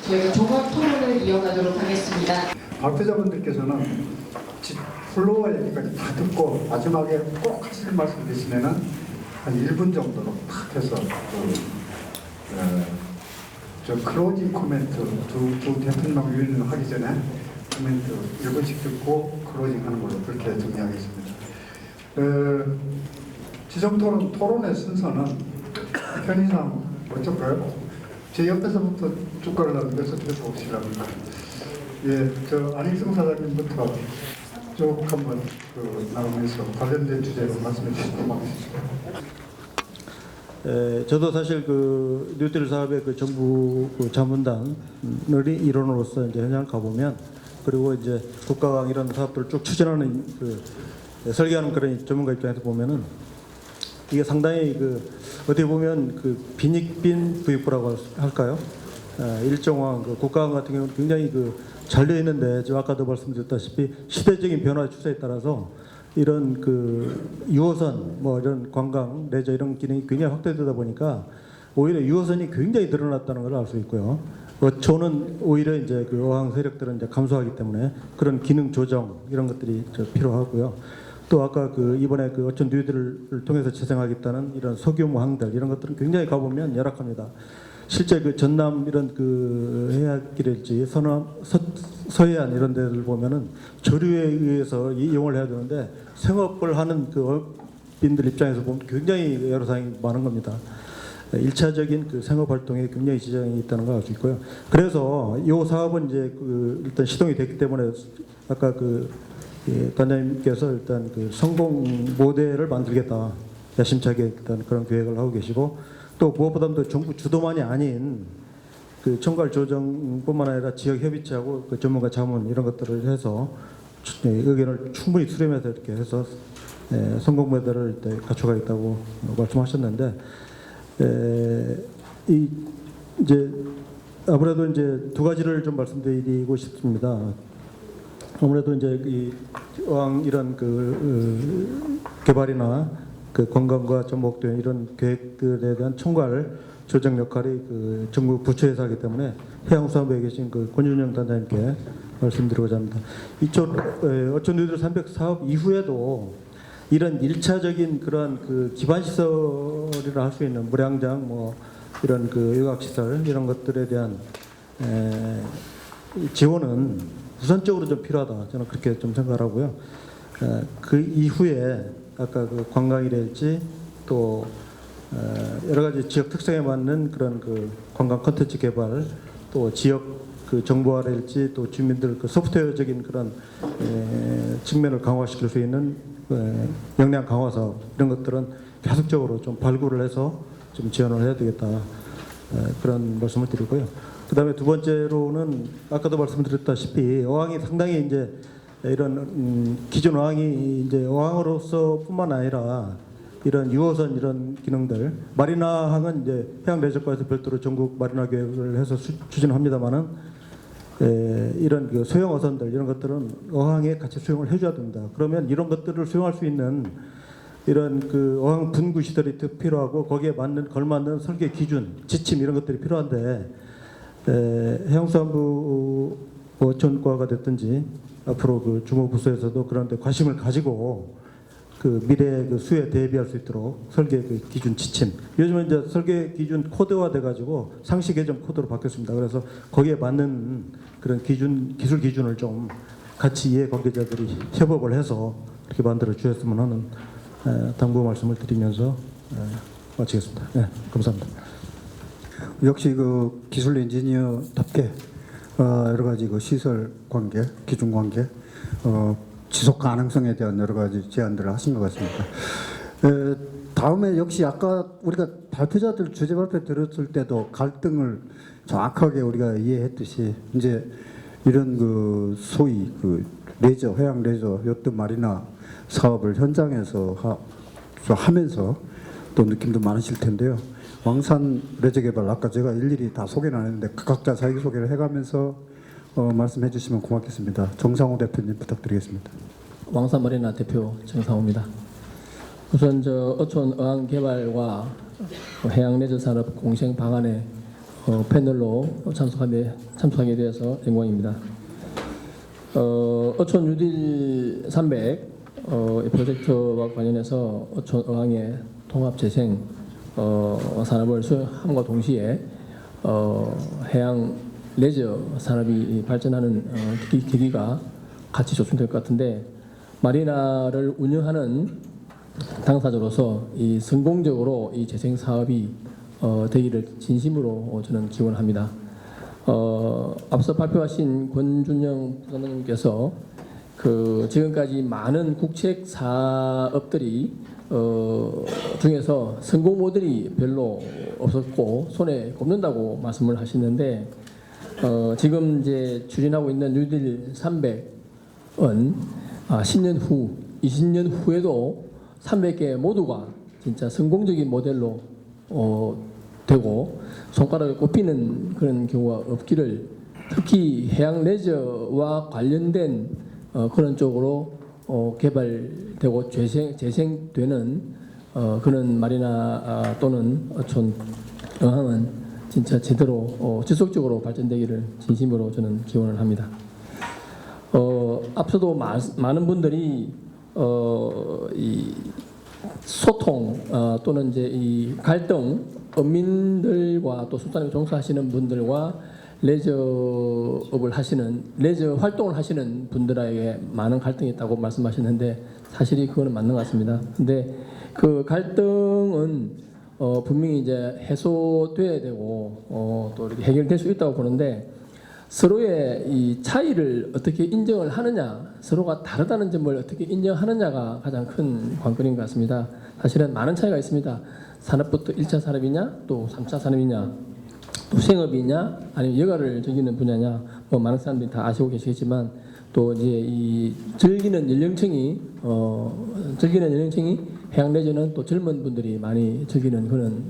저희가 종합 토론을 이어가도록 하겠습니다. 발표자분들께서는 플로어 얘기까지 다 듣고 마지막에 꼭 하실 말씀 있으면은 한 1분 정도로 탁 해서 저 클로징 코멘트 두 대통령 유인을 하기 전에 코멘트 1분씩 듣고 클로징 하는 걸로 그렇게 정리하겠습니다. 지정토론 토론의 순서는 편의상 어쩔까요? 제 옆에서부터 주가를 남겨서 봅시랍니다. 예, 저 안익성 사장님부터 쭉 한번 나오면서 관련된 주제로 말씀해 주시기 고맙습니다. 저도 사실 그 뉴딜 사업의 그 정부 그 자문단의 일원으로서 이제 현장 가보면, 그리고 이제 국가강 이런 사업들을 쭉 추진하는 그 설계하는 그런 전문가 입장에서 보면은 이게 상당히 그 어떻게 보면 그 빈익빈 부익부라고 할까요? 일정한 그 국가강 같은 경우는 굉장히 그 잘 되어 있는데, 지금 아까도 말씀드렸다시피 시대적인 변화 추세에 따라서 이런 그 유호선 뭐 이런 관광 레저 이런 기능이 굉장히 확대되다 보니까 오히려 유호선이 굉장히 늘어났다는 걸 알 수 있고요. 어초는 오히려 이제 그 어항 세력들은 이제 감소하기 때문에 그런 기능 조정 이런 것들이 필요하고요. 또 아까 그 이번에 그 어촌 뉴딜을 통해서 재생하겠다는 이런 소규모 항들 이런 것들은 굉장히 가보면 열악합니다. 실제 그 전남 이런 그 해안길일지 서해안 이런 데를 보면은 조류에 의해서 이용을 해야 되는데 생업을 하는 그 어민들 입장에서 보면 굉장히 애로사항이 많은 겁니다. 1차적인 그 생업 활동에 굉장히 지장이 있다는 걸 알 수 있고요. 그래서 이 사업은 이제 그 일단 시동이 됐기 때문에 아까 그 단장님께서 일단 그 성공 모델을 만들겠다 야심차게 일단 그런 계획을 하고 계시고, 또 무엇보다도 정부 주도만이 아닌 그 총괄 조정뿐만 아니라 지역 협의체하고 그 전문가 자문 이런 것들을 해서 의견을 충분히 수렴해서 이렇게 해서 성공 모델을 갖춰가겠다고 말씀하셨는데, 이제 아무래도 이제 두 가지를 좀 말씀드리고 싶습니다. 아무래도 이제 이 어항 이런 그 개발이나 그 관광과 접목된 이런 계획들에 대한 총괄 조정 역할이 그 정부 부처에서 하기 때문에 해양수산부에 계신 그 권윤영 단장님께 말씀드리고자 합니다. 이쪽 어촌 뉴딜 300 사업 이후에도 이런 1차적인 그러한 그 기반 시설이라 할 수 있는 물양장 뭐 이런 그 요각 시설 이런 것들에 대한 지원은 우선적으로 좀 필요하다, 저는 그렇게 좀 생각하고요. 그 이후에 아까 그 관광이랄지 또 여러 가지 지역 특성에 맞는 그런 그 관광 콘텐츠 개발, 또 지역 그 정보화랄지 또 주민들 그 소프트웨어적인 그런 측면을 강화시킬 수 있는 역량 강화 사업 이런 것들은 계속적으로 좀 발굴을 해서 좀 지원을 해야 되겠다, 그런 말씀을 드리고요. 그다음에 두 번째로는 아까도 말씀드렸다시피 어항이 상당히 이제 이런 기존 어항이 이제 어항으로서뿐만 아니라 이런 유호선 이런 기능들, 마리나항은 이제 해양레저과에서 별도로 전국 마리나 계획을 해서 추진합니다만은 이런 그 소형 어선들 이런 것들은 어항에 같이 수용을 해줘야 됩니다. 그러면 이런 것들을 수용할 수 있는 이런 그 어항 분구 시설이 필요하고 거기에 맞는 걸맞는 설계 기준, 지침 이런 것들이 필요한데 해양수산부 어촌과가 됐든지 앞으로 그 주무부서에서도 그런 데 관심을 가지고 그 미래 그 수요에 대비할 수 있도록 설계 그 기준 지침, 요즘은 이제 설계 기준 코드화 돼 가지고 상시 개정 코드로 바뀌었습니다. 그래서 거기에 맞는 그런 기준, 기술 기준을 좀 같이 이해 관계자들이 협업을 해서 이렇게 만들어 주셨으면 하는 당부 말씀을 드리면서 마치겠습니다. 네, 감사합니다. 역시 그 기술 엔지니어답게 여러 가지 그 시설 관계, 기준 관계, 지속 가능성에 대한 여러 가지 제안들을 하신 것 같습니다. 다음에 역시 아까 우리가 발표자들 주제 발표 들었을 때도 갈등을 정확하게 우리가 이해했듯이 이제 이런 그 소위 그 레저, 해양 레저, 요트 마리나 사업을 현장에서 하면서 또 느낌도 많으실 텐데요. 왕산 레저 개발 아까 제가 일일이 다 소개는 안 했는데 각자 자기 소개를 해가면서 말씀해 주시면 고맙겠습니다. 정상호 대표님 부탁드리겠습니다. 왕산 마리나 대표 정상호입니다. 우선 저 어촌 어항 개발과 해양 레저 산업 공생 방안에 패널로 참석하게 되어서 영광입니다. 어촌 뉴딜 300 이 프로젝트와 관련해서 어촌 어항의 통합 재생 산업을 수행함과 동시에 해양 레저 산업이 발전하는 계기가 같이 조성될 것 같은데, 마리나를 운영하는 당사자로서 이 성공적으로 이 재생 사업이 되기를 진심으로 저는 기원합니다. 앞서 발표하신 권준영 부사장님께서 지금까지 많은 국책 사업들이 중에서 성공 모델이 별로 없었고 손에 꼽는다고 말씀을 하시는데, 지금 이제 추진하고 있는 뉴딜 300은 10년 후, 20년 후에도 300개 모두가 진짜 성공적인 모델로 되고 손가락을 꼽히는 그런 경우가 없기를, 특히 해양 레저와 관련된 그런 쪽으로 개발되고 재생되는 그런 마리나 또는 어촌 어항은 진짜 제대로 지속적으로 발전되기를 진심으로 저는 기원을 합니다. 앞서도 많은 분들이 이 소통 또는 이제 이 갈등, 어민들과 또 수산업에 종사하시는 분들과 레저업을 하시는, 레저 활동을 하시는 분들에게 많은 갈등이 있다고 말씀하셨는데, 사실이 그거는 맞는 것 같습니다. 근데 그 갈등은 분명히 이제 해소돼야 되고 또 이렇게 해결될 수 있다고 보는데, 서로의 이 차이를 어떻게 인정을 하느냐, 서로가 다르다는 점을 어떻게 인정하느냐가 가장 큰 관건인 것 같습니다. 사실은 많은 차이가 있습니다. 산업부터 1차 산업이냐, 또 3차 산업이냐, 또 생업이냐, 아니면 여가를 즐기는 분야냐, 뭐 많은 사람들이 다 아시고 계시겠지만, 또 이제 이 즐기는 연령층이 해양 레저는 또 젊은 분들이 많이 즐기는 그런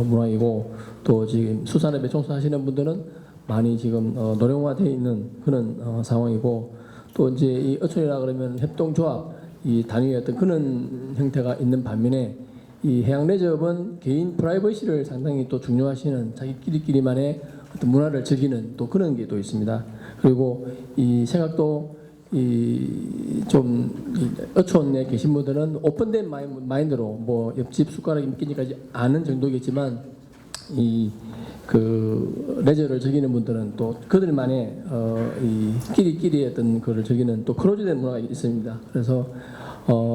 문화이고, 또 지금 수산업에 종사하시는 분들은 많이 지금 노령화되어 있는 그런 상황이고, 또 이제 이 어촌이라 그러면 협동조합 이 단위의 어떤 그런 형태가 있는 반면에, 이 해양 레저업은 개인 프라이버시를 상당히 또 중요하시는 자기끼리만의 어떤 문화를 즐기는 또 그런 게 또 있습니다. 그리고 이 생각도 좀 어촌에 계신 분들은 오픈된 마인드로 뭐 옆집 숟가락이 끼니까지 아는 정도겠지만, 그 레저를 즐기는 분들은 또 그들만의 이 끼리끼리의 어떤 그를 즐기는 또 크로즈된 문화가 있습니다. 그래서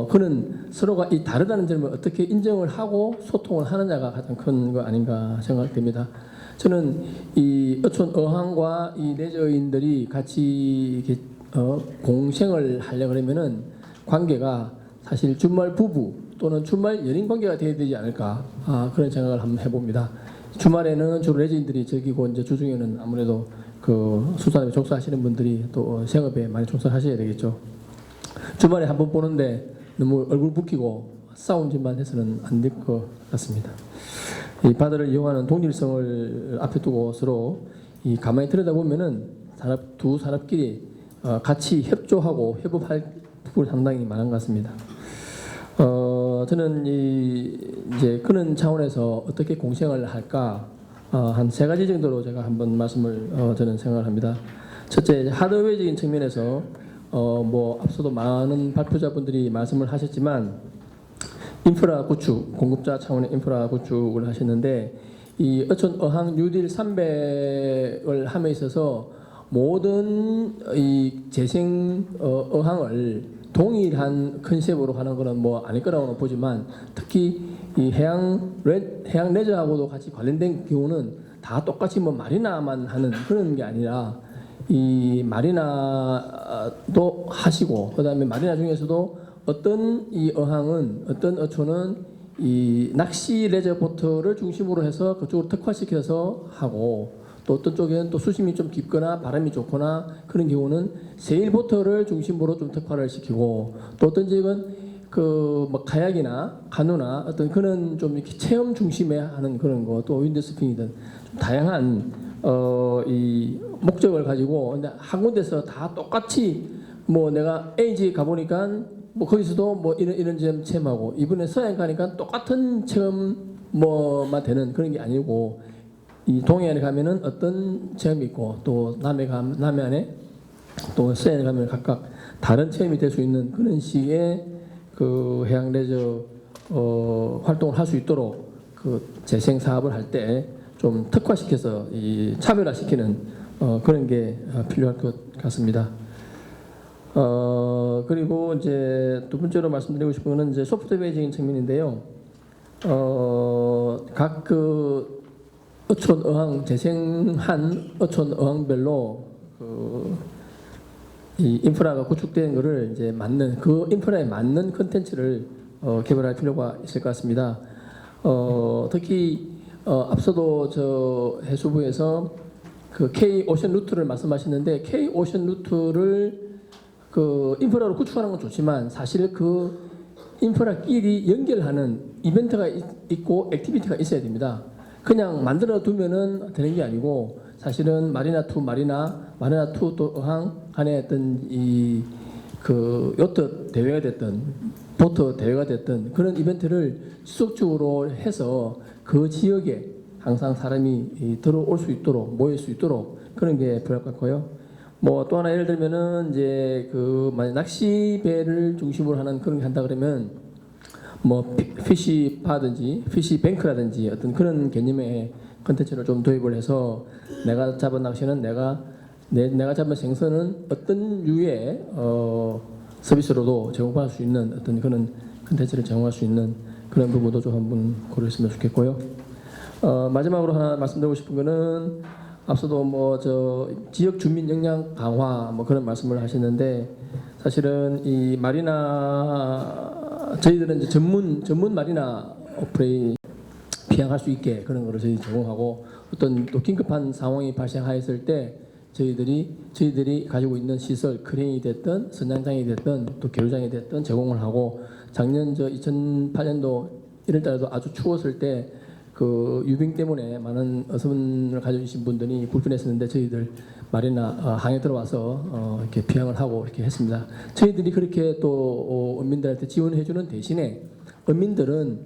그는 서로가 이 다르다는 점을 어떻게 인정을 하고 소통을 하느냐가 가장 큰 거 아닌가 생각됩니다. 저는 이 어촌 어항과 이 레저인들이 같이 이렇게 공생을 하려고 그러면은 관계가 사실 주말 부부 또는 주말 연인 관계가 되어야 되지 않을까, 그런 생각을 한번 해봅니다. 주말에는 주로 레저인들이 즐기고, 이제 주중에는 아무래도 그 수산업에 종사하시는 분들이 또 생업에 많이 종사하셔야 되겠죠. 주말에 한번 보는데 너무 얼굴 붓기고 싸운 짓만 해서는 안 될 것 같습니다. 이 바다를 이용하는 동일성을 앞에 두고 서로 이 가만히 들여다보면은 두 산업끼리 같이 협조하고 협업할 부분이 상당히 많은 것 같습니다. 저는 이제 그런 차원에서 어떻게 공생을 할까, 한 세 가지 정도로 제가 한번 말씀을 저는 생각을 합니다. 첫째, 하드웨어적인 측면에서 뭐 앞서도 많은 발표자분들이 말씀을 하셨지만, 인프라 구축, 공급자 차원의 인프라 구축을 하셨는데, 이 어촌 어항 뉴딜 300을 함에 있어서 모든 이 재생 어항을 동일한 컨셉으로 하는 것은 뭐 아닐 거라고는 보지만, 특히 이 해양 레저하고도 같이 관련된 경우는 다 똑같이 뭐 마리나만 하는 그런 게 아니라, 이 마리나도 하시고, 그다음에 마리나 중에서도 어떤 이 어항은, 어떤 어촌은 이 낚시 레저 보트를 중심으로 해서 그쪽으로 특화시켜서 하고, 또 어떤 쪽에는 또 수심이 좀 깊거나 바람이 좋거나 그런 경우는 세일보트를 중심으로 좀 특화를 시키고, 또 어떤 지역은 그 뭐 카약이나 카누나 어떤 그런 좀 이렇게 체험 중심에 하는 그런 거, 또 윈드스핀이든 좀 다양한 이 목적을 가지고, 근데 한 군데서 다 똑같이 뭐 내가 A지에 가보니까 뭐 거기서도 뭐 이런 점 체험하고, 이번에 서해안 가니까 똑같은 체험 뭐만 되는 그런 게 아니고, 이 동해안에 가면은 어떤 체험이 있고 또 남해안에 또 서해안에 가면 각각 다른 체험이 될 수 있는 그런 식의 그 해양 레저 활동을 할 수 있도록 그 재생 사업을 할 때 좀 특화시켜서 이 차별화시키는 그런 게 필요할 것 같습니다. 그리고 이제 두 번째로 말씀드리고 싶은 거는 이제 소프트웨어적인 측면인데요. 각 그 어촌 어항 재생한 어촌 어항별로 이 인프라가 구축된 거를 이제 맞는 그 인프라에 맞는 컨텐츠를 개발할 필요가 있을 것 같습니다. 특히 앞서도 저 해수부에서 그 K 오션 루트를 말씀하셨는데 K 오션 루트를 그 인프라로 구축하는 건 좋지만 사실 그 인프라끼리 연결하는 이벤트가 있고 액티비티가 있어야 됩니다. 그냥 만들어 두면은 되는 게 아니고 사실은 마리나 투 또 어항 간의 어떤 이 그 요트 대회가 됐든 보트 대회가 됐든 그런 이벤트를 지속적으로 해서 그 지역에 항상 사람이 들어올 수 있도록 모일 수 있도록 그런 게 필요할 것 같고요. 뭐 또 하나 예를 들면은 이제 그 만약 낚시배를 중심으로 하는 그런 게 한다 그러면 뭐 피시파든지 피시뱅크라든지 어떤 그런 개념의 컨텐츠를 좀 도입을 해서 내가 잡은 낚시는 내가 잡은 생선은 어떤 유의 서비스로도 제공할 수 있는 어떤 그런 컨텐츠를 제공할 수 있는 그런 부분도 좀 한번 고려했으면 좋겠고요. 마지막으로 하나 말씀드리고 싶은 거는 앞서도 뭐 저 지역 주민 역량 강화 뭐 그런 말씀을 하시는데 사실은 이 마리나 저희들은 이제 전문 마리나 오퍼레이 비행할 수 있게 그런 거를 저희 제공하고 어떤 또 긴급한 상황이 발생하였을 때 저희들이 가지고 있는 시설 크레인이 됐든 선장장이 됐든 또 계류장이 됐든 제공을 하고 작년 저 2008년도 1월달에도 아주 추웠을 때 그 유빙 때문에 많은 어선을 가지고 계신 분들이 불편했었는데 저희들 마리나 항에 들어와서 이렇게 비행을 하고 이렇게 했습니다. 저희들이 그렇게 또 언민들한테 지원해주는 대신에 언민들은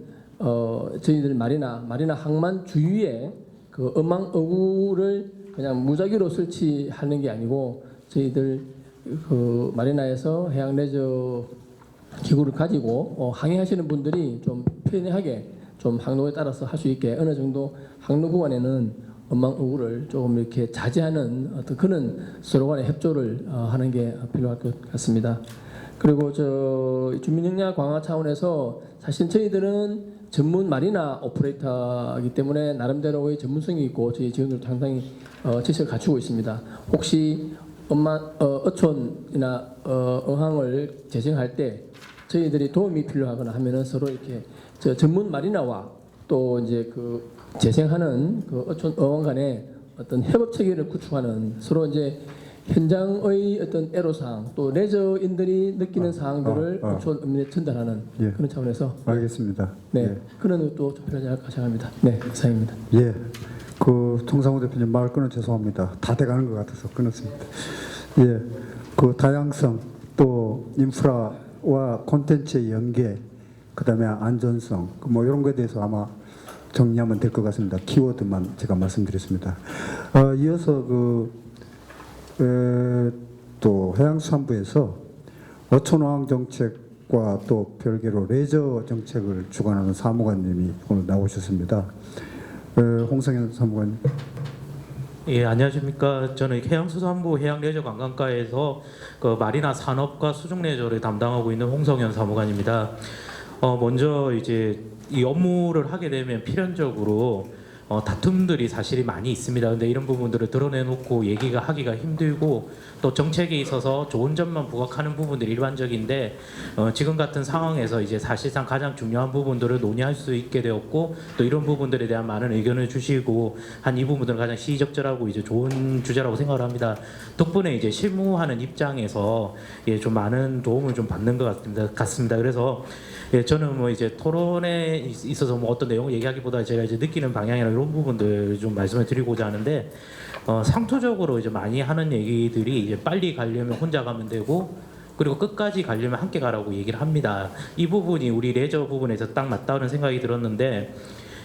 저희들 마리나 항만 주위에 그 어망어구를 그냥 무작위로 설치하는 게 아니고 저희들 그 마리나에서 해양 레저 기구를 가지고 항해하시는 분들이 좀 편리하게 좀 항로에 따라서 할 수 있게 어느 정도 항로 구간에는 어망어구를 조금 이렇게 자제하는 어떤 그런 서로 간의 협조를 하는 게 필요할 것 같습니다. 그리고 저 주민 역량 강화 차원에서 사실 저희들은 전문 마리나 오퍼레이터이기 때문에 나름대로의 전문성이 있고 저희 직원들도 상당히 지식을 갖추고 있습니다. 혹시 어촌이나 어항을 재생할 때 저희들이 도움이 필요하거나 하면은 서로 이렇게 저 전문 마리나와 또 이제 그 재생하는 그 어촌 어항 간의 어떤 협업 체계를 구축하는 서로 이제 현장의 어떤 애로사항 또 레저인들이 느끼는 사항들을 어촌 어민에 전달하는 예. 그런 차원에서 알겠습니다. 네 예. 그런 것도 좀 필요하지 않을까 생각합니다. 네 이상입니다. 예. 그 통상우 대표님 말 끊어 죄송합니다. 다 돼가는 것 같아서 끊었습니다. 예. 그 다양성 또 인프라와 콘텐츠의 연계 그다음에 안전성 뭐 이런 거에 대해서 아마 정리하면 될 것 같습니다. 키워드만 제가 말씀드렸습니다. 이어서 또 해양수산부에서 어촌어항 정책과 또 별개로 레저 정책을 주관하는 사무관님이 오늘 나오셨습니다. 홍성현 사무관님. 예, 안녕하십니까. 저는 해양수산부 해양레저관광과에서 그 마리나 산업과 수중레저를 담당하고 있는 홍성현 사무관입니다. 먼저 이제 이 업무를 하게 되면 필연적으로 다툼들이 사실이 많이 있습니다. 근데 이런 부분들을 드러내놓고 얘기가 하기가 힘들고 또 정책에 있어서 좋은 점만 부각하는 부분들이 일반적인데 지금 같은 상황에서 이제 사실상 가장 중요한 부분들을 논의할 수 있게 되었고 또 이런 부분들에 대한 많은 의견을 주시고 한 이 부분들은 가장 시의적절하고 이제 좋은 주제라고 생각을 합니다. 덕분에 이제 실무하는 입장에서 예, 좀 많은 도움을 좀 받는 것 같습니다. 그래서 예, 저는 뭐 이제 토론에 있어서 뭐 어떤 내용을 얘기하기보다 제가 이제 느끼는 방향이나 이런 부분들 좀 말씀을 드리고자 하는데 상투적으로 이제 많이 하는 얘기들이 이제 빨리 가려면 혼자 가면 되고 그리고 끝까지 가려면 함께 가라고 얘기를 합니다. 이 부분이 우리 레저 부분에서 딱 맞다는 생각이 들었는데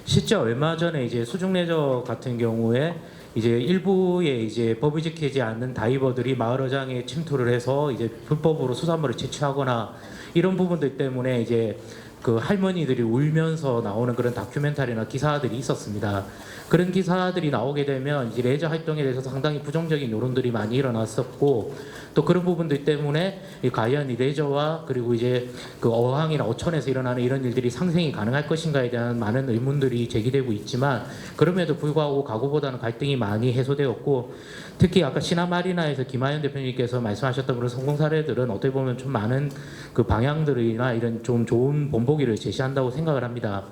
실제 얼마 전에 이제 수중레저 같은 경우에 이제 일부의 이제 법이 지키지 않는 다이버들이 마을어장에 침투를 해서 이제 불법으로 수산물을 채취하거나 이런 부분들 때문에 이제 그 할머니들이 울면서 나오는 그런 다큐멘터리나 기사들이 있었습니다. 그런 기사들이 나오게 되면 이제 레저 활동에 대해서 상당히 부정적인 여론들이 많이 일어났었고, 또 그런 부분들 때문에 과연 이 레저와 그리고 이제 그 어항이나 어촌에서 일어나는 이런 일들이 상생이 가능할 것인가에 대한 많은 의문들이 제기되고 있지만, 그럼에도 불구하고 과거보다는 갈등이 많이 해소되었고, 특히 아까 신화마리나에서 김하연 대표님께서 말씀하셨던 그런 성공 사례들은 어떻게 보면 좀 많은 그 방향들이나 이런 좀 좋은 본보기를 제시한다고 생각을 합니다.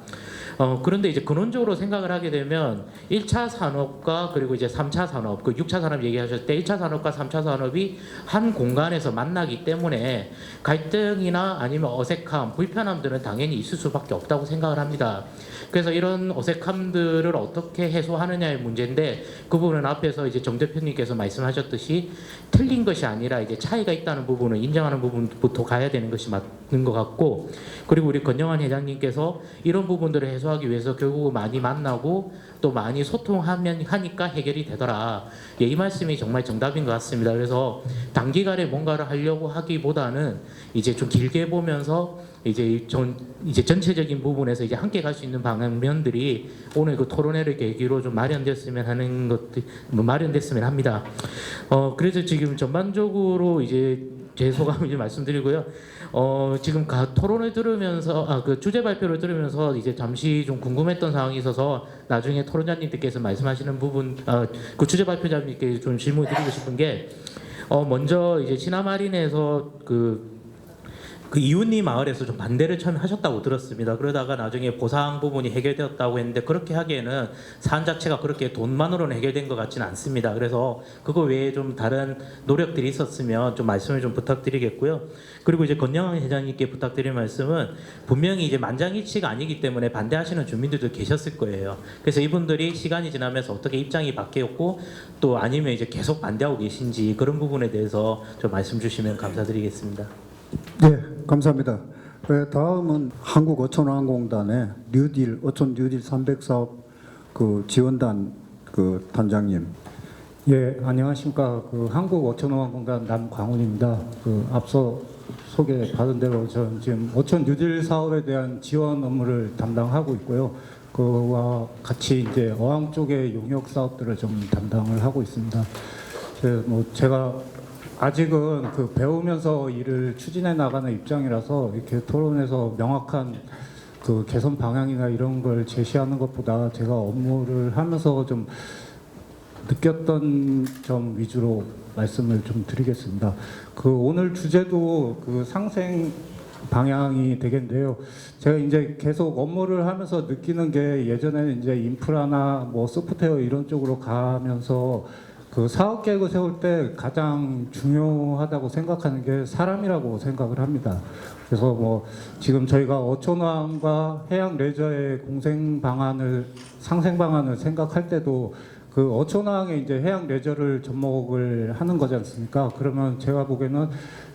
그런데 이제 근원적으로 생각을 하게 되면 1차 산업과 그리고 이제 3차 산업, 그 6차 산업 얘기하셨을 때 1차 산업과 3차 산업이 한 공간에서 만나기 때문에 갈등이나 아니면 어색함, 불편함들은 당연히 있을 수밖에 없다고 생각을 합니다. 그래서 이런 어색함들을 어떻게 해소하느냐의 문제인데, 그 부분은 앞에서 이제 정 대표님께서 말씀하셨듯이 틀린 것이 아니라 이제 차이가 있다는 부분을 인정하는 부분부터 가야 되는 것이 맞는 것 같고, 그리고 우리 권영환 회장님께서 이런 부분들을 해소하기 위해서 결국 많이 만나고 또 많이 소통하면 하니까 해결이 되더라. 예, 이 말씀이 정말 정답인 것 같습니다. 그래서 단기간에 뭔가를 하려고 하기보다는 이제 좀 길게 보면서 이제 전체적인 부분에서 이제 함께 갈 수 있는 방면들이 오늘 그 토론회를 계기로 좀 마련됐으면 하는 것들, 마련됐으면 합니다. 그래서 지금 전반적으로 이제 제 소감을 이제 말씀드리고요. 지금 토론을 들으면서 그 주제 발표를 들으면서 이제 잠시 좀 궁금했던 상황이 있어서 나중에 토론자님들께서 말씀하시는 부분, 그 주제 발표자님께 좀 질문을 드리고 싶은 게, 먼저 이제 신화마린에서 그 이웃님 마을에서 좀 반대를 처음에 하셨다고 들었습니다. 그러다가 나중에 보상 부분이 해결되었다고 했는데, 그렇게 하기에는 사안 자체가 그렇게 돈만으로는 해결된 것 같지는 않습니다. 그래서 그거 외에 좀 다른 노력들이 있었으면 좀 말씀을 좀 부탁드리겠고요. 그리고 이제 권영환 회장님께 부탁드릴 말씀은, 분명히 이제 만장일치가 아니기 때문에 반대하시는 주민들도 계셨을 거예요. 그래서 이분들이 시간이 지나면서 어떻게 입장이 바뀌었고, 또 아니면 이제 계속 반대하고 계신지, 그런 부분에 대해서 좀 말씀 주시면 감사드리겠습니다. 네, 감사합니다. 다음은 한국어촌항공단의 뉴딜 어촌 뉴딜 300 사업 그 지원단 그 단장님. 예, 안녕하십니까. 그 한국어촌항공단 남광훈입니다. 그 앞서 소개받은 대로 저는 지금 어촌 뉴딜 사업에 대한 지원 업무를 담당하고 있고요. 그와 같이 이제 어항 쪽의 용역 사업들을 좀 담당을 하고 있습니다. 제가 아직은 그 배우면서 일을 추진해 나가는 입장이라서 이렇게 토론에서 명확한 그 개선 방향이나 이런 걸 제시하는 것보다 제가 업무를 하면서 좀 느꼈던 점 위주로 말씀을 좀 드리겠습니다. 그 오늘 주제도 그 상생 방향이 되겠는데요. 제가 이제 계속 업무를 하면서 느끼는 게, 예전에는 이제 인프라나 뭐 소프트웨어 이런 쪽으로 가면서 그 사업 계획을 세울 때 가장 중요하다고 생각하는 게 사람이라고 생각을 합니다. 그래서 뭐 지금 저희가 어촌항과 해양 레저의 공생 방안을, 상생 방안을 생각할 때도 그 어촌항에 이제 해양 레저를 접목을 하는 거지 않습니까? 그러면 제가 보기에는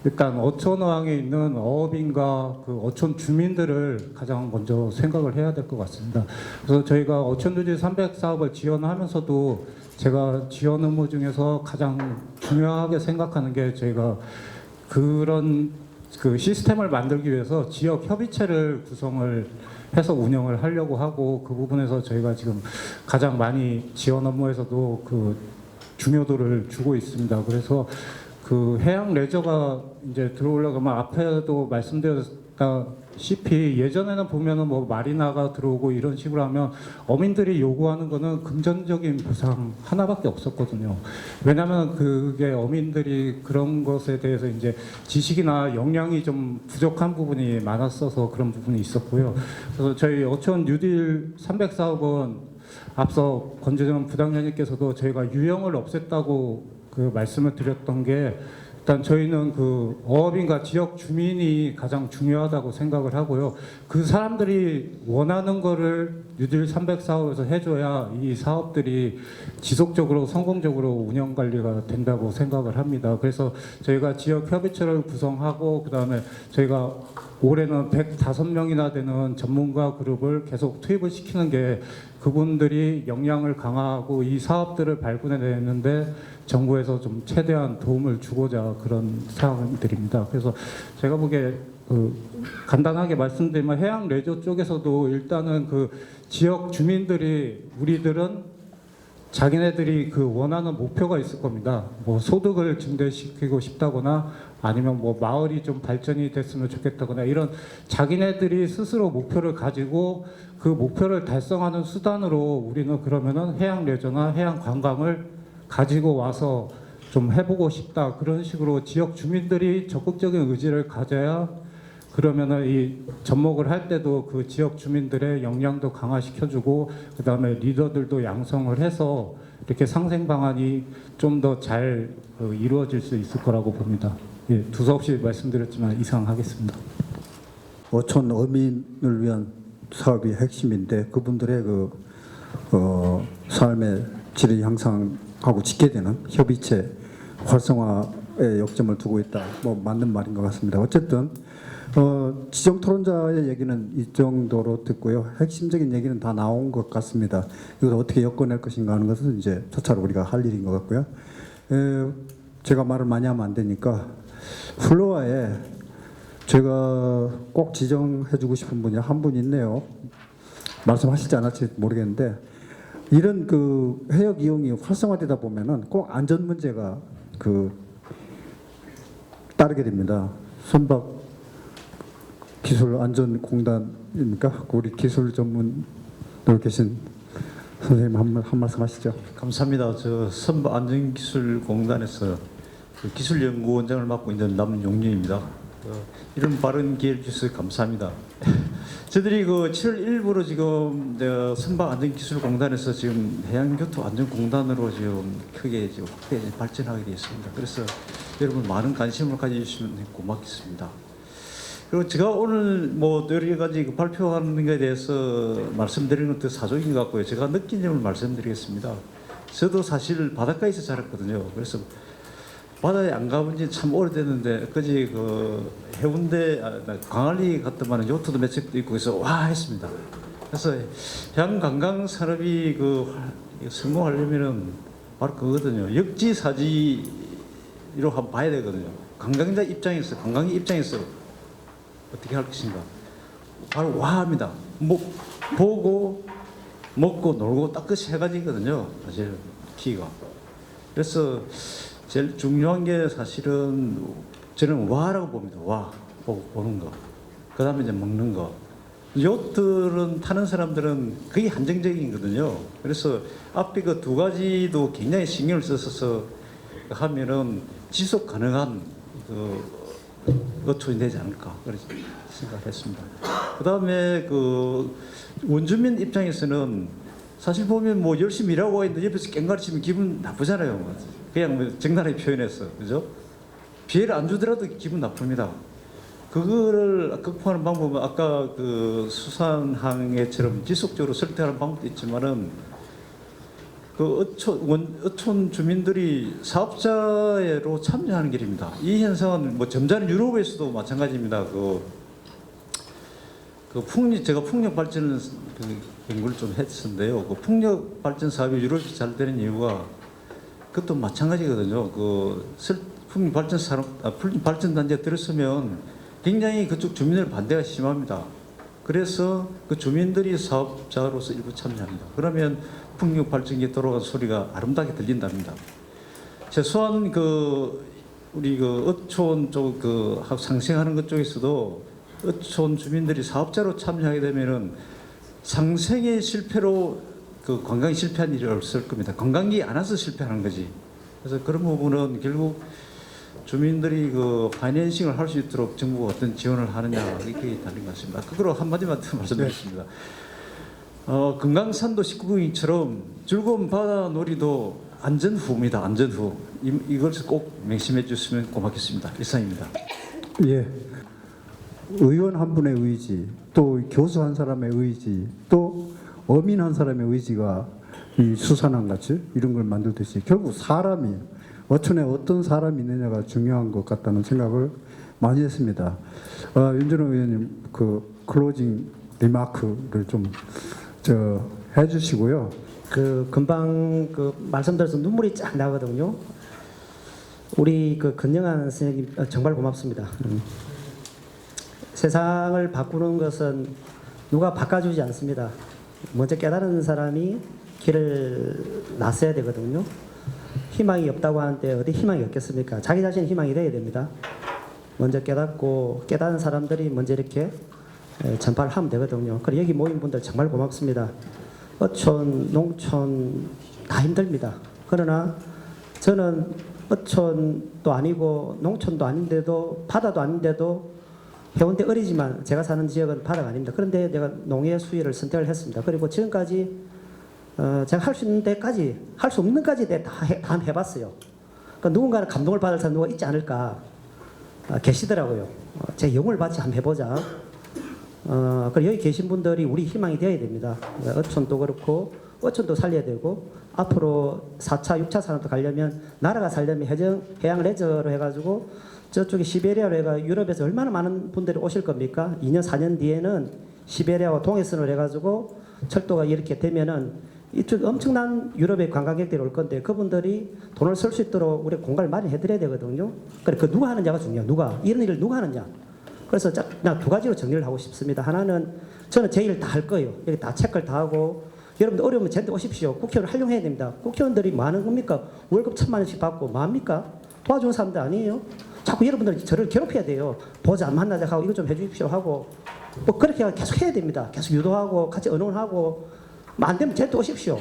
일단 어촌항에 있는 어업인과 그 어촌 주민들을 가장 먼저 생각을 해야 될 것 같습니다. 그래서 저희가 어촌뉴딜 300 사업을 지원하면서도 제가 지원 업무 중에서 가장 중요하게 생각하는 게, 저희가 그런 그 시스템을 만들기 위해서 지역 협의체를 구성을 해서 운영을 하려고 하고, 그 부분에서 저희가 지금 가장 많이 지원 업무에서도 그 중요도를 주고 있습니다. 그래서 그 해양 레저가 이제 들어오려고 하면, 앞에도 말씀드렸다시피 예전에는 보면은 뭐 마리나가 들어오고 이런 식으로 하면 어민들이 요구하는 거는 금전적인 보상 하나밖에 없었거든요. 왜냐하면 그게 어민들이 그런 것에 대해서 이제 지식이나 역량이 좀 부족한 부분이 많았어서 그런 부분이 있었고요. 그래서 저희 어촌 뉴딜 300 사업은 앞서 권재정 부당장님께서도 저희가 유형을 없앴다고 그 말씀을 드렸던 게, 일단 저희는 그 어업인과 지역 주민이 가장 중요하다고 생각을 하고요. 그 사람들이 원하는 거를 뉴딜 300 사업에서 해줘야 이 사업들이 지속적으로 성공적으로 운영 관리가 된다고 생각을 합니다. 그래서 저희가 지역 협의체를 구성하고 그다음에 저희가 올해는 105명이나 되는 전문가 그룹을 계속 투입을 시키는 게 그분들이 역량을 강화하고 이 사업들을 발굴해내는데 정부에서 좀 최대한 도움을 주고자 그런 사항들입니다. 그래서 제가 보기에 간단하게 말씀드리면 해양 레저 쪽에서도 일단은 그 지역 주민들이 우리들은 자기네들이 그 원하는 목표가 있을 겁니다. 뭐 소득을 증대시키고 싶다거나 아니면 뭐 마을이 좀 발전이 됐으면 좋겠다거나 이런 자기네들이 스스로 목표를 가지고 그 목표를 달성하는 수단으로 우리는 그러면은 해양 레저나 해양 관광을 가지고 와서 좀 해보고 싶다. 그런 식으로 지역 주민들이 적극적인 의지를 가져야 그러면은 이 접목을 할 때도 그 지역 주민들의 역량도 강화시켜주고 그 다음에 리더들도 양성을 해서 이렇게 상생 방안이 좀 더 잘 이루어질 수 있을 거라고 봅니다. 예, 두서없이 말씀드렸지만 이상하겠습니다. 어촌 어민을 위한 사업이 핵심인데 그분들의 삶의 질을 향상하고 짓게 되는 협의체 활성화에 역점을 두고 있다. 뭐 맞는 말인 것 같습니다. 어쨌든 지정 토론자의 얘기는 이 정도로 듣고요. 핵심적인 얘기는 다 나온 것 같습니다. 이걸 어떻게 엮어낼 것인가 하는 것은 이제 차차로 우리가 할 일인 것 같고요. 제가 말을 많이 하면 안 되니까 플로어에 제가 꼭 지정해주고 싶은 분이 한 분 있네요. 말씀하실지 않을지 모르겠는데 이런 그 해역 이용이 활성화되다 보면은 꼭 안전 문제가 따르게 됩니다. 선박 기술안전공단입니까? 우리 기술 전문으로 계신 선생님 한 말씀 하시죠. 감사합니다. 저 선박안전기술공단에서 그 기술연구원장을 맡고 있는 남용렬입니다. 이런 발언 기회를 주셔서 감사합니다. 저희들이 그 7월 1일부로 지금 선박안전기술공단에서 지금 해양교통안전공단으로 지금 크게 지금 확대 발전하게 되어 있습니다. 그래서 여러분 많은 관심을 가져주시면 고맙겠습니다. 그리고 제가 오늘 뭐 여러 가지 발표하는 것에 대해서 말씀드리는 것도 사족인 것 같고요. 제가 느낀 점을 말씀드리겠습니다. 저도 사실 바닷가에서 자랐거든요. 그래서 바다에 안 가본 지 참 오래됐는데 그지 그 해운대 광안리 갔더만 요트도 몇 척도 있고 그래서 와 했습니다. 그래서 해양 관광 산업이 성공하려면은 바로 그거거든요. 역지사지로 한번 봐야 되거든요. 관광자 입장에서 관광객 입장에서 어떻게 할 것인가? 바로 와합니다. 보고 먹고 놀고 딱 그 세 가지거든요. 사실 키가. 그래서 제일 중요한 게 사실은 저는 와라고 봅니다. 와 보는 거. 그다음에 이제 먹는 거. 요트는 타는 사람들은 거의 한정적이거든요. 그래서 앞에 그 두 가지도 굉장히 신경을 써서 하면은 지속 가능한 어촌이 되지 않을까 그렇게 생각했습니다. 그다음에 그 원주민 입장에서는 사실 보면 뭐 열심히 일하고 있는데 옆에서 깽가리치면 기분 나쁘잖아요. 그냥 뭐 정당하게 표현해서 그죠? 피해를 안 주더라도 기분 나쁩니다. 그거를 극복하는 방법은 아까 그 수산항해처럼 지속적으로 설득하는 방법도 있지만은 그 어촌 주민들이 사업자로 참여하는 길입니다. 이 현상은 뭐 점잖은 유럽에서도 마찬가지입니다. 제가 풍력 발전 연구를 좀 했었는데요. 그 풍력 발전 사업이 유럽이 잘 되는 이유가 그것도 마찬가지거든요. 풍력 발전 단지에 들어서면 굉장히 그쪽 주민들 반대가 심합니다. 그래서 그 주민들이 사업자로서 일부 참여합니다. 그러면 풍력 발전기에 돌아간 소리가 아름답게 들린답니다. 최소한 우리 어촌 쪽 상생하는 것 쪽에서도 어촌 주민들이 사업자로 참여하게 되면은 상생의 실패로 관광이 실패한 일이 없을 겁니다. 관광객이 안 와서 실패하는 거지. 그래서 그런 부분은 결국 주민들이 파이낸싱을 할 수 있도록 정부가 어떤 지원을 하느냐 이렇게 달린 것 같습니다. 그거로 한마디만 더 말씀드리겠습니다. 금강산도 19금이처럼 즐거운 바다 놀이도 안전후입니다. 안전후. 이것을 꼭 명심해 주시면 고맙겠습니다. 이상입니다. 예. 의원 한 분의 의지, 또 교수 한 사람의 의지, 또 어민 한 사람의 의지가 이 수산항 같이 이런 걸 만들듯이 결국 사람이 어촌에 어떤 사람이 있느냐가 중요한 것 같다는 생각을 많이 했습니다. 윤준호 의원님 그 클로징 리마크를 좀 해주시고요. 그 금방 그 말씀드려서 눈물이 쫙 나거든요. 우리 그 건영한 선생님 정말 고맙습니다. 세상을 바꾸는 것은 누가 바꿔주지 않습니다. 먼저 깨달은 사람이 길을 나서야 되거든요. 희망이 없다고 하는데 어디 희망이 없겠습니까? 자기 자신 희망이 돼야 됩니다. 먼저 깨닫고 깨달은 사람들이 먼저 이렇게 전파를 하면 되거든요. 그리고 여기 모인 분들 정말 고맙습니다. 어촌, 농촌 다 힘듭니다. 그러나 저는 어촌도 아니고 농촌도 아닌데도 바다도 아닌데도 해운대 어리지만 제가 사는 지역은 바다가 아닙니다. 그런데 내가 농해 수위를 선택을 했습니다. 그리고 지금까지 제가 할 수 있는 데까지 할 수 없는 데까지 다 해봤어요. 그러니까 누군가는 감동을 받을 사람 누가 있지 않을까 계시더라고요. 제 영혼을 바치 한번 해보자. 그리고 여기 계신 분들이 우리 희망이 되어야 됩니다. 어촌도 그렇고 어촌도 살려야 되고 앞으로 4차, 6차 산업도 가려면 나라가 살려면 해양 레저로 해가지고 저쪽에 시베리아로 해가 유럽에서 얼마나 많은 분들이 오실 겁니까? 2년, 4년 뒤에는 시베리아와 동해선을 해가지고 철도가 이렇게 되면은 이쪽 엄청난 유럽의 관광객들이 올 건데 그분들이 돈을 쓸 수 있도록 우리 공간을 마련해드려야 되거든요. 그래 그 누가 하느냐가 중요해요. 누가 이런 일을 누가 하느냐. 그래서 그냥 두 가지로 정리를 하고 싶습니다. 하나는 저는 제 일 다 할 거예요. 여기 다 체크를 다 하고 여러분들 어려우면 저한테 오십시오. 국회의원 활용해야 됩니다. 국회의원들이 뭐 하는 겁니까? 월급 1,000만 원씩 받고 뭐합니까? 도와주는 사람들 아니에요? 자꾸 여러분들 저를 괴롭혀야 돼요. 보자 안 만나자 하고 이거 좀 해주십시오 하고 뭐 그렇게 계속 해야 됩니다. 계속 유도하고 같이 의논하고 뭐 안 되면 저한테 오십시오.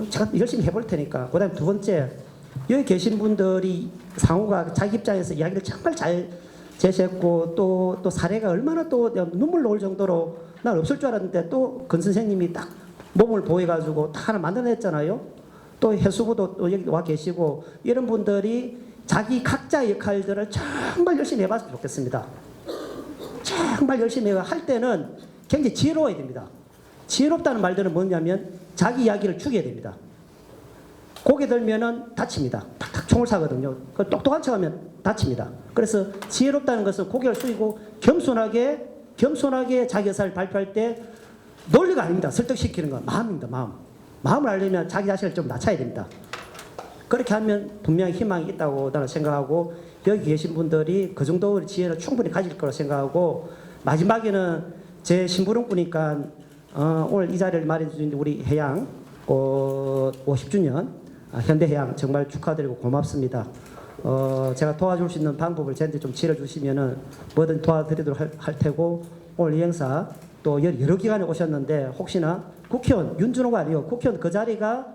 제가 열심히 해볼 테니까. 그 다음에 두 번째 여기 계신 분들이 상호가 자기 입장에서 이야기를 정말 잘 제시했고 또 사례가 얼마나 또 눈물 나올 정도로 난 없을 줄 알았는데 또 건 선생님이 딱 몸을 보여가지고 딱 하나 만들어냈잖아요. 또 해수부도 또 여기 와 계시고 이런 분들이 자기 각자의 역할들을 정말 열심히 해봤으면 좋겠습니다. 정말 열심히 할 때는 굉장히 지혜로워야 됩니다. 지혜롭다는 말들은 뭐냐면 자기 이야기를 죽여야 됩니다. 고개 들면은 다칩니다. 탁탁 총을 쏴거든요. 그 똑똑한 척하면 다칩니다. 그래서 지혜롭다는 것은 고개를 숙이고 겸손하게 자기 의사를 발표할 때 논리가 아닙니다. 설득시키는 건 마음입니다. 마음을 알려면 자기 자신을 좀 낮춰야 됩니다. 그렇게 하면 분명히 희망이 있다고 나는 생각하고 여기 계신 분들이 그 정도의 지혜를 충분히 가질 거라고 생각하고 마지막에는 제 심부름꾼이니까 오늘 이 자리를 마련해 주신 우리 해양 50주년 현대해양 정말 축하드리고 고맙습니다. 제가 도와줄 수 있는 방법을 저한테 좀 지어주시면은 뭐든 도와드리도록 할 테고 오늘 이 행사 또 여러 기관에 오셨는데 혹시나 국회의원 윤준호가 아니요 국회의원 그 자리가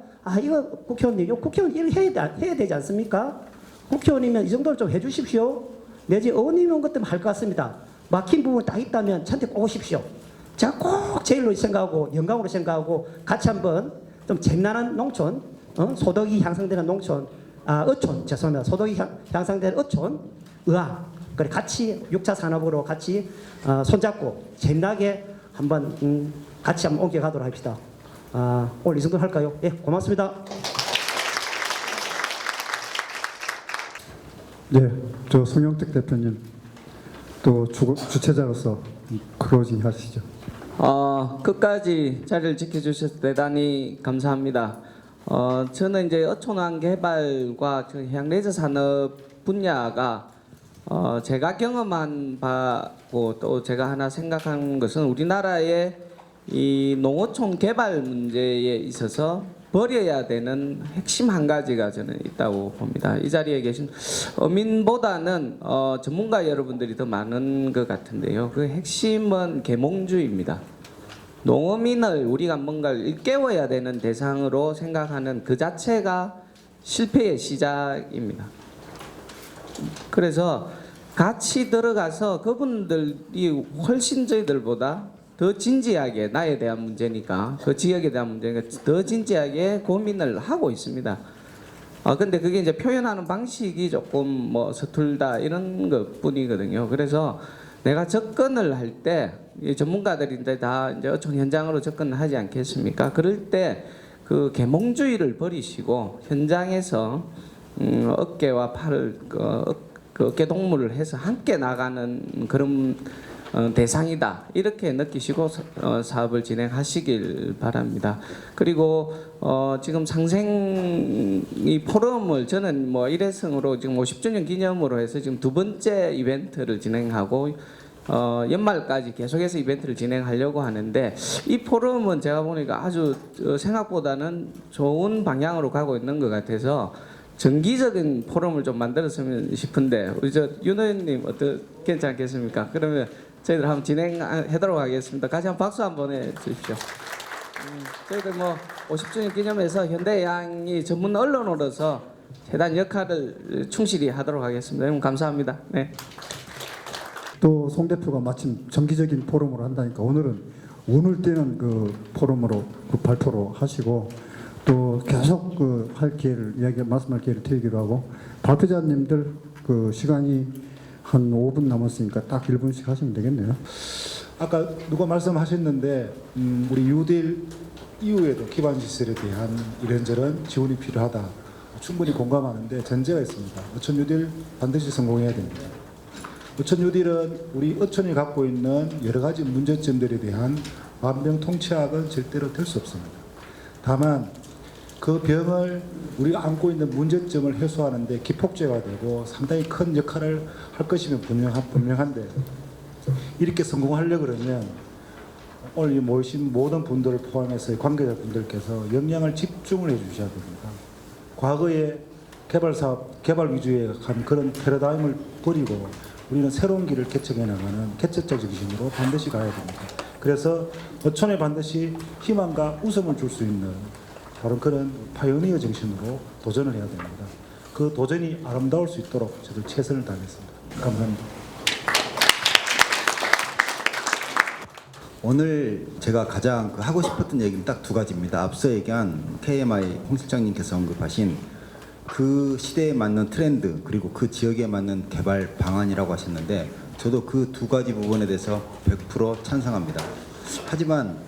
이거 국회의원님 국회의원 일 해야 되지 않습니까? 국회의원이면 이 정도는 좀 해주십시오. 내지 의원님은 것 때문에 할 것 같습니다. 막힌 부분 딱 있다면 저한테 꼭 오십시오. 제가 꼭 제일로 생각하고 영광으로 생각하고 같이 한번 좀 쟁난한 농촌 소득이 향상되는 농촌 어촌 죄송합니다. 소득이 향상되는 어촌 의학 그래 같이 6차 산업으로 같이 손잡고 재미나게 한번 같이 한번 옮겨가도록 합시다. 오늘 이 정도 할까요? 예, 고맙습니다. 네, 저 송영택 대표님 또 주최자로서 클로징 하시죠. 끝까지 자리를 지켜주셔서 대단히 감사합니다. 저는 이제 어촌환 개발과 해양레저 산업 분야가 제가 경험한 바고 또 제가 하나 생각한 것은 우리나라의 이 농어촌 개발 문제에 있어서 버려야 되는 핵심 한 가지가 저는 있다고 봅니다. 이 자리에 계신 어민보다는 전문가 여러분들이 더 많은 것 같은데요. 그 핵심은 계몽주의입니다. 농어민을 우리가 뭔가를 일깨워야 되는 대상으로 생각하는 그 자체가 실패의 시작입니다. 그래서 같이 들어가서 그분들이 훨씬 저희들보다 더 진지하게 나에 대한 문제니까 그 지역에 대한 문제니까 더 진지하게 고민을 하고 있습니다. 근데 그게 이제 표현하는 방식이 조금 뭐 서툴다 이런 것 뿐이거든요. 그래서 내가 접근을 할 때 전문가들이 이제 다 이제 어촌 현장으로 접근을 하지 않겠습니까? 그럴 때 그 계몽주의를 버리시고 현장에서 어깨와 팔을 그 어깨 동무를 해서 함께 나가는 그런 대상이다 이렇게 느끼시고 사업을 진행하시길 바랍니다. 그리고 지금 상생이 포럼을 저는 뭐 일회성으로 지금 50주년 기념으로 해서 지금 두 번째 이벤트를 진행하고 연말까지 계속해서 이벤트를 진행하려고 하는데 이 포럼은 제가 보니까 아주 생각보다는 좋은 방향으로 가고 있는 것 같아서 정기적인 포럼을 좀 만들었으면 싶은데 우리 윤 의원님 괜찮겠습니까? 그러면 저희들 한번 진행하도록 하겠습니다. 같이 한번 박수 한번 해주십시오. 저희들 뭐 50주년 기념해서 현대해양이 전문 언론으로서 재단 역할을 충실히 하도록 하겠습니다. 여러분 감사합니다. 네. 또 송 대표가 마침 정기적인 포럼을 한다니까 오늘은 운을 띄는 그 포럼으로 그 발표로 하시고 또 계속 그 할 기회를 말씀할 기회를 드리기로 하고 발표자님들 그 시간이 한 5분 남았으니까 딱 1분씩 하시면 되겠네요. 아까 누가 말씀하셨는데 우리 뉴딜 이후에도 기반 시설에 대한 이런저런 지원이 필요하다. 충분히 공감하는데 전제가 있습니다. 어촌 뉴딜 반드시 성공해야 됩니다. 어촌 뉴딜은 우리 어촌이 갖고 있는 여러 가지 문제점들에 대한 만병통치약은 절대로 될 수 없습니다. 다만 그 병을 우리가 안고 있는 문제점을 해소하는데 기폭제가 되고 상당히 큰 역할을 할 것이면 분명한데 이렇게 성공하려고 그러면 오늘 모이신 모든 분들을 포함해서 관계자분들께서 역량을 집중을 해 주셔야 됩니다. 과거의 개발사업, 개발 위주의 한 그런 패러다임을 버리고 우리는 새로운 길을 개척해 나가는 개척적 정신으로 반드시 가야 됩니다. 그래서 어촌에 반드시 희망과 웃음을 줄 수 있는 바로 그런 파이오니어 정신으로 도전을 해야 됩니다. 그 도전이 아름다울 수 있도록 저도 최선을 다하겠습니다. 감사합니다. 오늘 제가 가장 하고 싶었던 얘기는 딱 두 가지입니다. 앞서 얘기한 KMI 홍 실장님께서 언급하신 그 시대에 맞는 트렌드 그리고 그 지역에 맞는 개발 방안이라고 하셨는데 저도 그 두 가지 부분에 대해서 100% 찬성합니다. 하지만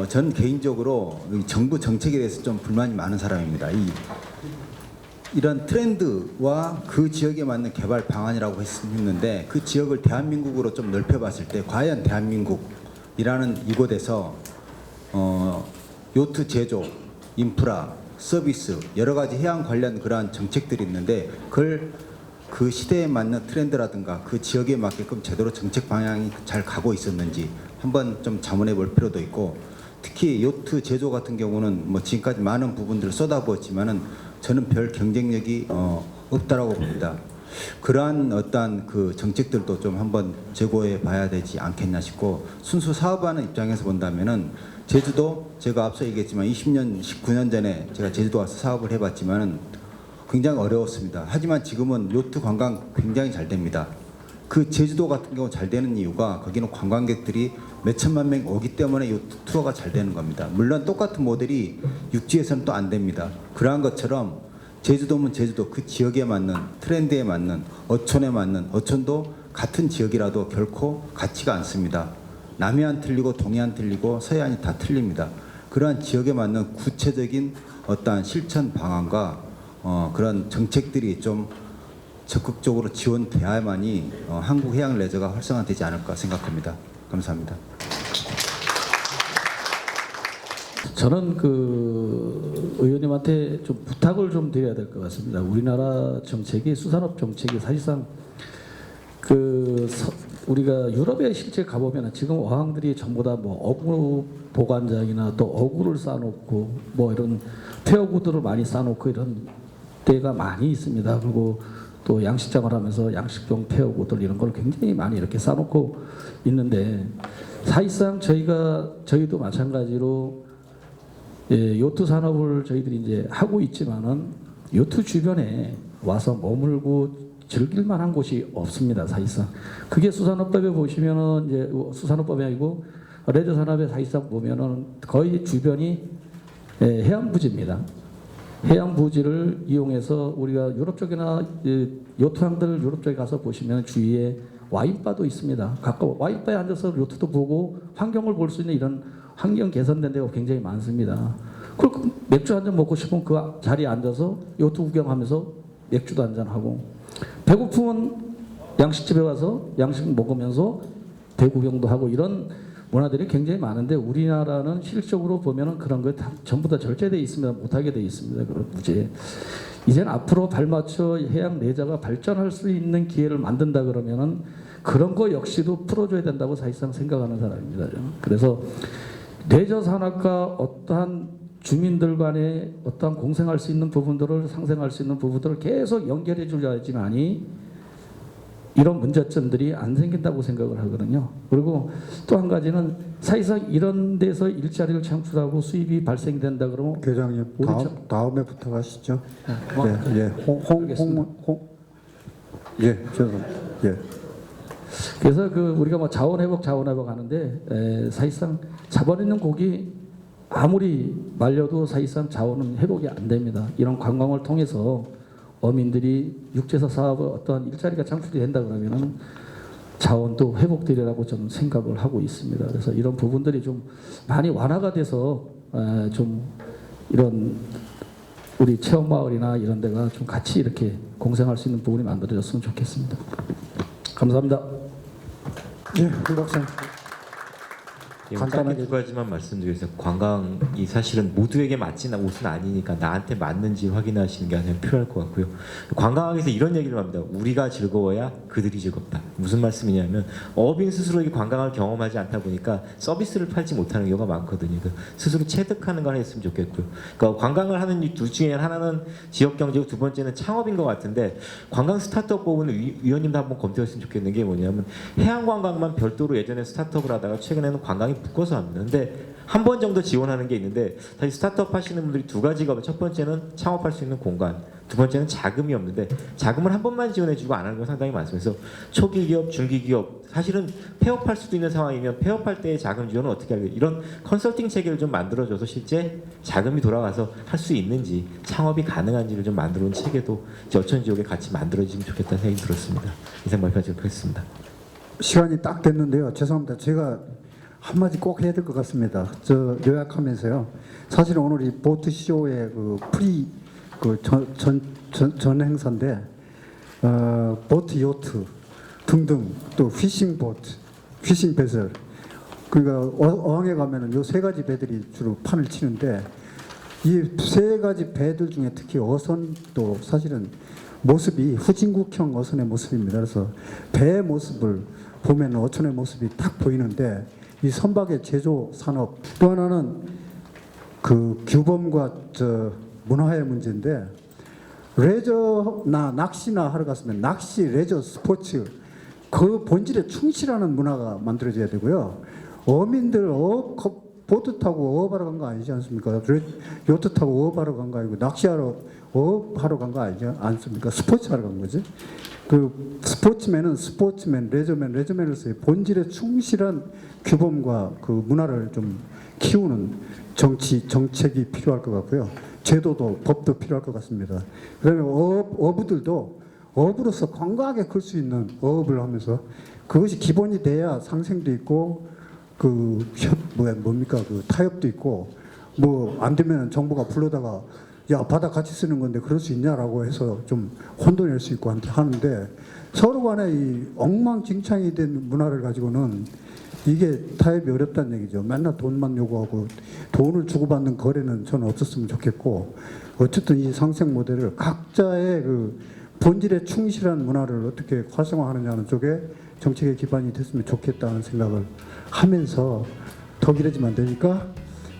전 개인적으로 정부 정책에 대해서 좀 불만이 많은 사람입니다. 이런 트렌드와 그 지역에 맞는 개발 방안이라고 했는데 그 지역을 대한민국으로 좀 넓혀봤을 때 과연 대한민국이라는 이곳에서 요트 제조, 인프라, 서비스 여러 가지 해양 관련 그러한 정책들이 있는데 그걸 그 시대에 맞는 트렌드라든가 그 지역에 맞게끔 제대로 정책 방향이 잘 가고 있었는지 한번 좀 자문해 볼 필요도 있고 특히 요트 제조 같은 경우는 뭐 지금까지 많은 부분들을 쏟아부었지만은 저는 별 경쟁력이 없다라고 봅니다. 그러한 어떠한 그 정책들도 좀 한번 제고해 봐야 되지 않겠나 싶고 순수 사업하는 입장에서 본다면은 제주도 제가 앞서 얘기했지만 20년, 19년 전에 제가 제주도 와서 사업을 해봤지만은 굉장히 어려웠습니다. 하지만 지금은 요트 관광 굉장히 잘 됩니다. 그 제주도 같은 경우 잘 되는 이유가 거기는 관광객들이 몇 천만 명 오기 때문에 요트 투어가 잘 되는 겁니다. 물론 똑같은 모델이 육지에서는 또 안 됩니다. 그러한 것처럼 제주도면 제주도 그 지역에 맞는 트렌드에 맞는 어촌에 맞는 어촌도 같은 지역이라도 결코 같지가 않습니다. 남해안 틀리고 동해안 틀리고 서해안이 다 틀립니다. 그러한 지역에 맞는 구체적인 어떠한 실천 방안과 그런 정책들이 좀 적극적으로 지원돼야만이 한국 해양 레저가 활성화되지 않을까 생각합니다. 감사합니다. 저는 그 의원님한테 좀 부탁을 좀 드려야 될 것 같습니다. 우리나라 정책이 수산업 정책이 사실상 우리가 유럽에 실제 가보면 지금 어항들이 전부 다 뭐 어구 보관장이나 또 어구를 쌓아놓고 뭐 이런 폐어구들을 많이 쌓아놓고 이런 데가 많이 있습니다. 그리고 또 양식장을 하면서 양식용 폐어구들 이런 걸 굉장히 많이 이렇게 쌓아놓고 있는데 사실상 저희도 마찬가지로 요트 산업을 저희들이 이제 하고 있지만은 요트 주변에 와서 머물고 즐길 만한 곳이 없습니다. 사실상 그게 수산업법에 보시면은 이제 수산업법이 아니고 레저 산업에 사실상 보면은 거의 주변이 해양 부지입니다. 해양 부지를 이용해서 우리가 유럽 쪽이나 요트항들 유럽 쪽에 가서 보시면 주위에 와인바도 있습니다. 가까워 와인바에 앉아서 요트도 보고 환경을 볼 수 있는 이런 환경 개선된 데가 굉장히 많습니다. 그리고 맥주 한 잔 먹고 싶으면 그 자리에 앉아서 요트 구경하면서 맥주도 한 잔 하고, 배고프면 양식집에 와서 양식 먹으면서 대구경도 하고, 이런 문화들이 굉장히 많은데 우리나라는 실적으로 보면은 그런 거 전부 다 절제되어 있습니다. 못하게 되어 있습니다. 그런 문제. 이제는 앞으로 발맞춰 해양 레저가 발전할 수 있는 기회를 만든다 그러면은 그런 거 역시도 풀어줘야 된다고 사실상 생각하는 사람입니다. 저는. 그래서 레저 산업과 어떠한 주민들 간에 어떠한 공생할 수 있는 부분들을 상생할 수 있는 부분들을 계속 연결해 줘야지만이 이런 문제점들이 안 생긴다고 생각을 하거든요. 그리고 또 한 가지는 사실상 이런 데서 일자리를 창출하고 수입이 발생된다 그러면 교장님 다음에 부탁하시죠. 죄송합니다. 그래서 우리가 뭐 자원 회복 하는데 사실상 자본 있는 고기 아무리 말려도 사실상 자원은 회복이 안 됩니다. 이런 관광을 통해서 어민들이 육지에서 사업의 어떤 일자리가 창출이 된다 그러면은 자원도 회복되리라고 좀 생각을 하고 있습니다. 그래서 이런 부분들이 좀 많이 완화가 돼서 좀 이런 우리 체험마을이나 이런 데가 좀 같이 이렇게 공생할 수 있는 부분이 만들어졌으면 좋겠습니다. 감사합니다. 네, 박사님. 간단하게 두 가지만 말씀드리겠습니다. 관광이 사실은 모두에게 맞지는 옷은 아니니까 나한테 맞는지 확인하시는 게 가장 필요할 것 같고요. 관광학에서 이런 얘기를 합니다. 우리가 즐거워야 그들이 즐겁다. 무슨 말씀이냐면 어민 스스로 이 관광을 경험하지 않다 보니까 서비스를 팔지 못하는 경우가 많거든요. 스스로 체득하는 걸 했으면 좋겠고요. 그러니까 관광을 하는 이 둘 중에 하나는 지역 경제고 두 번째는 창업인 것 같은데, 관광 스타트업 부분은 위원님도 한번 검토했으면 좋겠는 게 뭐냐면 해양 관광만 별도로 예전에 스타트업을 하다가 최근에는 관광이 묶어서 합니다. 근데 한 번 정도 지원하는 게 있는데, 사실 스타트업 하시는 분들이 두 가지가, 첫 번째는 창업할 수 있는 공간, 두 번째는 자금이 없는데 자금을 한 번만 지원해주고 안 하는 건 상당히 많습니다. 그래서 초기 기업, 중기 기업, 사실은 폐업할 수도 있는 상황이면 폐업할 때의 자금 지원은 어떻게 하게, 이런 컨설팅 체계를 좀 만들어줘서 실제 자금이 돌아가서 할 수 있는지, 창업이 가능한지를 좀 만들어온 체계도 어촌 지역에 같이 만들어지면 좋겠다는 생각이 들었습니다. 이상 발표하도록 하겠습니다. 시간이 딱 됐는데요. 죄송합니다. 제가 한마디 꼭 해야 될 것 같습니다. 요약하면서요. 사실 오늘 이 보트 쇼의 전 행사인데, 보트 요트 등등, 또 피싱 보트, 피싱 배설, 그러니까 어항에 가면은 요 세 가지 배들이 주로 판을 치는데, 이 세 가지 배들 중에 특히 어선도 사실은 모습이 후진국형 어선의 모습입니다. 그래서 배의 모습을 보면 어촌의 모습이 딱 보이는데, 이 선박의 제조 산업, 또 하나는 규범과 문화의 문제인데, 레저나 낚시나 하러 갔으면 낚시, 레저, 스포츠 그 본질에 충실하는 문화가 만들어져야 되고요. 어민들 보트 타고 어업하러 간 거 아니지 않습니까? 요트 타고 어업하러 간 거 아니고 낚시하러 어업하러 간 거 아니지 않습니까? 스포츠하러 간 거지. 스포츠맨은 스포츠맨, 레저맨으로서의 본질에 충실한 규범과 문화를 좀 키우는 정책이 필요할 것 같고요. 제도도 법도 필요할 것 같습니다. 그다음에 어부들도 어부로서 건강하게 클 수 있는 어업을 하면서 그것이 기본이 돼야 상생도 있고 타협도 있고, 뭐 안 되면 정부가 불러다가 야 바다 같이 쓰는 건데 그럴 수 있냐라고 해서 좀 혼돈낼 수 있고 하는데, 서로 간에 이 엉망진창이 된 문화를 가지고는 이게 타협이 어렵다는 얘기죠. 맨날 돈만 요구하고 돈을 주고받는 거래는 저는 없었으면 좋겠고, 어쨌든 이 상생 모델을 각자의 본질에 충실한 문화를 어떻게 활성화하느냐는 쪽에 정책의 기반이 됐으면 좋겠다는 생각을 하면서, 더 길어지면 안 되니까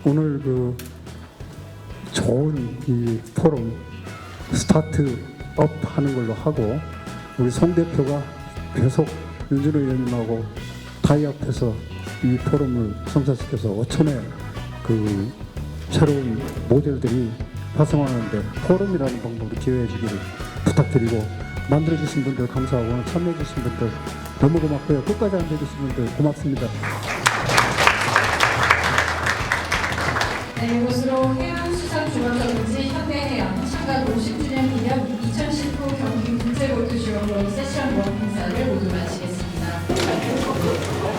오늘 좋은 이 포럼 스타트업 하는 걸로 하고, 우리 송 대표가 계속 윤준호 의원님하고 타이업해서 이 포럼을 성사시켜서 어촌의 새로운 모델들이 활성화하는데 포럼이라는 방법으로 기여해 주기를 부탁드리고, 만들어주신 분들 감사하고 오늘 참여해 주신 분들 너무 고맙고요. 끝까지 앉아주신 분들 고맙습니다. 네, 이것으로 해양 수산 삼성중앙정지 현대해양 창간 50주년 기념 2019 경기 국제골프 지원으로 세션 1 행사를 모두 마치겠습니다.